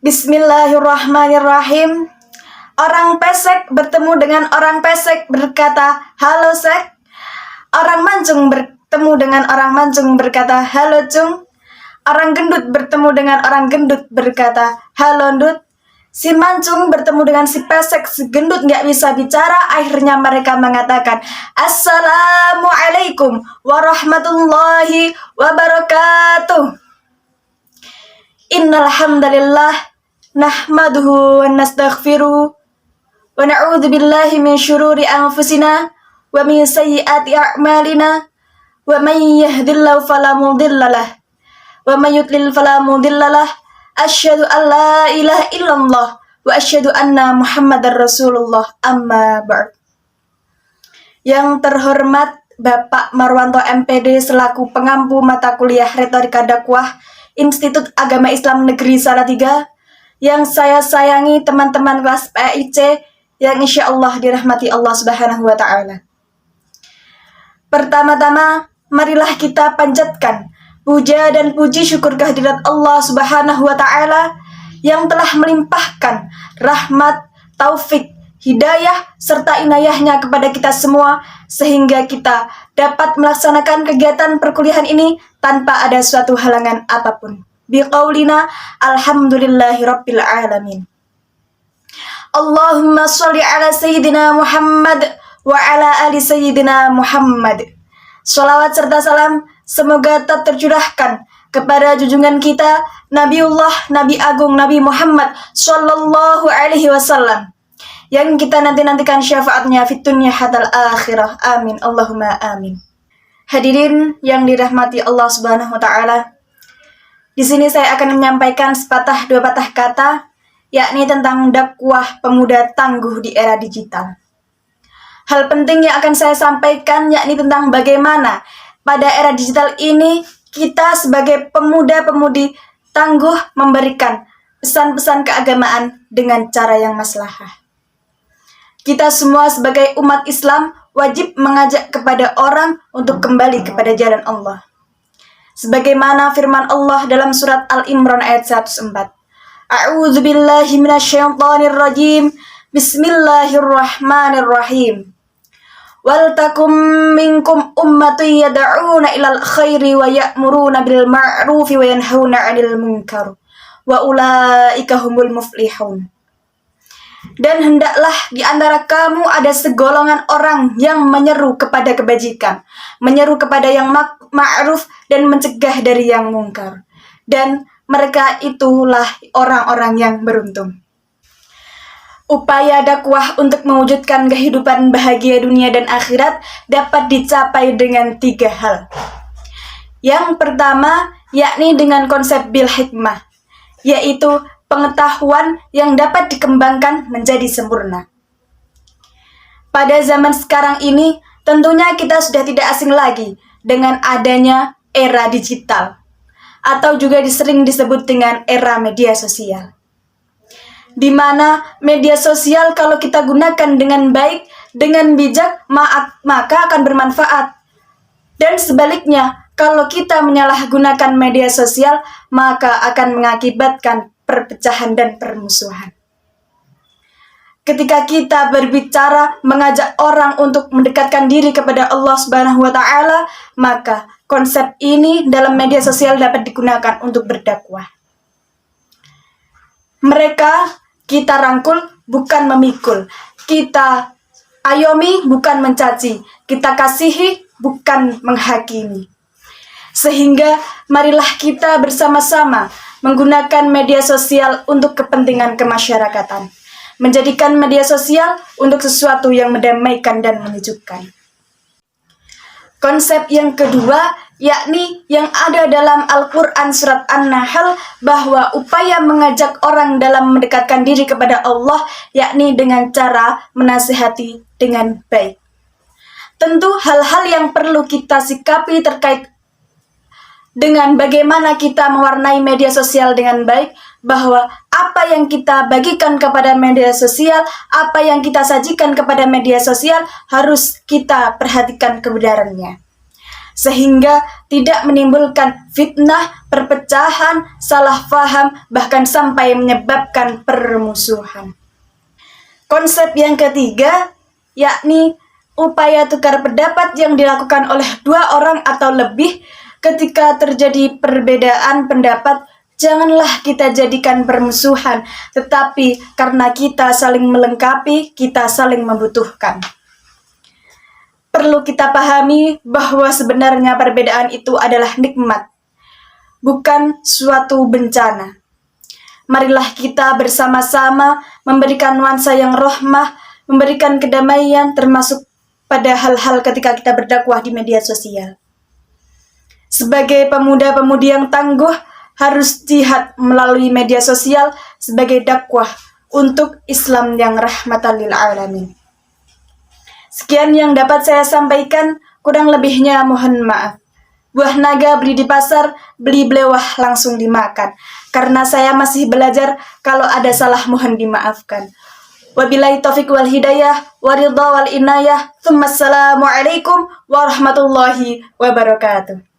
Bismillahirrahmanirrahim. Orang pesek bertemu dengan orang pesek berkata, "Halo Sek." Orang mancung bertemu dengan orang mancung berkata, "Halo Cung." Orang gendut bertemu dengan orang gendut berkata, "Halo Ndut." Si mancung bertemu dengan si pesek, si gendut nggak bisa bicara, akhirnya mereka mengatakan, "Assalamualaikum warahmatullahi wabarakatuh." Innal hamdalillah nahmaduhu wa nastaghfiruh wa na'udzu billahi min syururi anfusina wa min sayyiati a'malina wa may yahdihillahu fala mudhillalah wa may yudlil fala mudhillalah. Asyhadu an la ilaha illallah wa asyhadu anna Muhammadar Rasulullah, amma ba'd. Yang terhormat Bapak Marwanto MPD selaku pengampu mata kuliah Retorika Dakwah Institut Agama Islam Negeri Salatiga, yang saya sayangi teman-teman kelas PAIC yang insya Allah dirahmati Allah Subhanahu wa Ta'ala. Pertama-tama, marilah kita panjatkan puja dan puji syukur kehadirat Allah Subhanahu wa Ta'ala yang telah melimpahkan rahmat, taufik, hidayah, serta inayahnya kepada kita semua, sehingga kita dapat melaksanakan kegiatan perkuliahan ini tanpa ada suatu halangan apapun. Biqaulina alhamdulillahi rabbil alamin. Allahumma sholli ala sayyidina Muhammad wa ala ali sayyidina Muhammad. Sholawat serta salam semoga tetap tercurahkan kepada junjungan kita Nabiullah Nabi Agung Nabi Muhammad Sallallahu Alaihi Wasallam, yang kita nanti-nantikan syafaatnya fit dunya hatal akhirah. Amin Allahumma amin. Hadirin yang dirahmati Allah Subhanahu wa Ta'ala, di sini saya akan menyampaikan sepatah dua patah kata, yakni tentang dakwah pemuda tangguh di era digital. Hal penting yang akan saya sampaikan yakni tentang bagaimana pada era digital ini kita sebagai pemuda-pemudi tangguh memberikan pesan-pesan keagamaan dengan cara yang maslahah. Kita semua sebagai umat Islam wajib mengajak kepada orang untuk kembali kepada jalan Allah. Sebagaimana firman Allah dalam surat Al-Imran ayat 104. A'udzu billahi minasyaitonir rajim. Bismillahirrahmanirrahim. Wal takum minkum ummatun yad'una ilal khairi wa ya'muruna bil ma'rufi wa yanhauna 'anil munkar wa ulaika humul muflihun. Dan hendaklah di antara kamu ada segolongan orang yang menyeru kepada kebajikan, menyeru kepada yang ma'ruf dan mencegah dari yang mungkar. Dan mereka itulah orang-orang yang beruntung. Upaya dakwah untuk mewujudkan kehidupan bahagia dunia dan akhirat dapat dicapai dengan 3 hal. Yang pertama, yakni dengan konsep bil hikmah, yaitu pengetahuan yang dapat dikembangkan menjadi sempurna. Pada zaman sekarang ini, tentunya kita sudah tidak asing lagi dengan adanya era digital, atau juga sering disebut dengan era media sosial. Di mana media sosial kalau kita gunakan dengan baik, dengan bijak, maka akan bermanfaat. Dan sebaliknya, kalau kita menyalahgunakan media sosial, maka akan mengakibatkan perpecahan dan permusuhan. Ketika kita berbicara mengajak orang untuk mendekatkan diri kepada Allah Subhanahu wa Ta'ala, maka konsep ini dalam media sosial dapat digunakan untuk berdakwah. Mereka kita rangkul bukan memikul, kita ayomi bukan mencaci, kita kasihi bukan menghakimi. Sehingga marilah kita bersama-sama menggunakan media sosial untuk kepentingan kemasyarakatan, menjadikan media sosial untuk sesuatu yang mendamaikan dan menyejukkan. Konsep yang kedua, yakni yang ada dalam Al-Quran surat An-Nahl, bahwa upaya mengajak orang dalam mendekatkan diri kepada Allah, yakni dengan cara menasihati dengan baik. Tentu hal-hal yang perlu kita sikapi terkait dengan bagaimana kita mewarnai media sosial dengan baik, bahwa apa yang kita bagikan kepada media sosial, apa yang kita sajikan kepada media sosial, harus kita perhatikan kebenarannya. sehingga tidak menimbulkan fitnah, perpecahan, salah faham, bahkan sampai menyebabkan permusuhan. Konsep yang ketiga, yakni upaya tukar pendapat yang dilakukan oleh dua orang atau lebih. Ketika terjadi perbedaan pendapat, janganlah kita jadikan permusuhan, tetapi karena kita saling melengkapi, kita saling membutuhkan. Perlu kita pahami bahwa sebenarnya perbedaan itu adalah nikmat, bukan suatu bencana. Marilah kita bersama-sama memberikan nuansa yang rahmah, memberikan kedamaian, termasuk pada hal-hal ketika kita berdakwah di media sosial. Sebagai pemuda-pemudi yang tangguh, harus jihad melalui media sosial sebagai dakwah untuk Islam yang rahmatan lil alamin. Sekian yang dapat saya sampaikan, kurang lebihnya mohon maaf. Buah naga beli di pasar, beli belewah langsung dimakan. Karena saya masih belajar, kalau ada salah mohon dimaafkan. Wabillahi taufiq wal hidayah, waridha wal inayah. Assalamualaikum warahmatullahi wabarakatuh.